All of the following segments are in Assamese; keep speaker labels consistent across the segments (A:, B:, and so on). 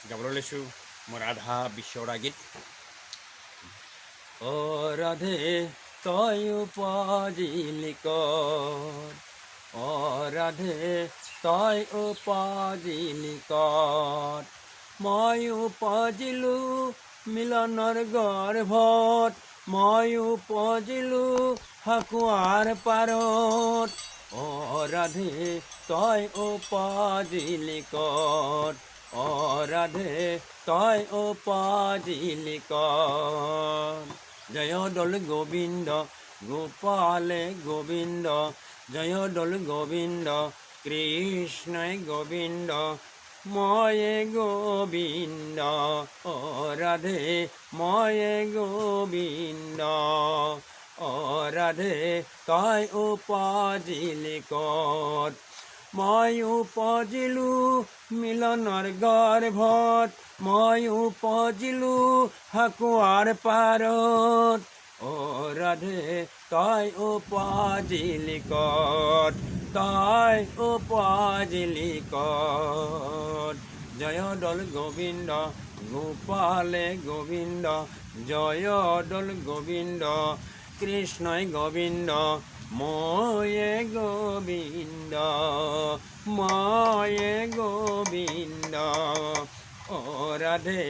A: গাবলৈ লৈছোঁ মই ৰাধা বিশ্বৰা গীত। অ ৰাধে তই উপজিলি ক'ত, অ ৰাধে তই উপজিলি ক'ত, মই উপজিলোঁ মিলনৰ গৰ্ভত, মই উপজিলোঁ ফাকুৱাৰ পাৰত। অ ৰাধে তই উপজিলি ক'ত, অ ৰাধে তই উপজিলি ক'ত। জয় দল গোবিন্দ গোপালে গোবিন্দ, জয় দল গোবিন্দ কৃষ্ণই গোবিন্দ, ময়ে গোবিন্দ অ রাধে ময়ে গোবিন্দ। অ রাধে তই উপজিলি ক'ত, মই উপজিলোঁ মিলনৰ গৰ্ভত, মই উপজিলোঁ ফাকুৱাৰ পাৰত। অ ৰাধে তই উপজিলি ক'ত, তই উপজিলি ক'ত। জয় দল গোবিন্দ গোপালে গোবিন্দ, জয় দল গোবিন্দ কৃষ্ণই গোবিন্দ, ময়ে গোবিন্দ, ময়ে গোবিন্দ। অ ৰাধে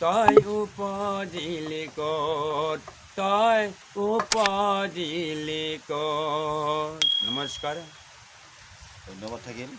A: তই উপজিলি ক'ত, তই উপজিলি ক'ত। নমস্কাৰ,
B: ধন্যবাদ থাকিল।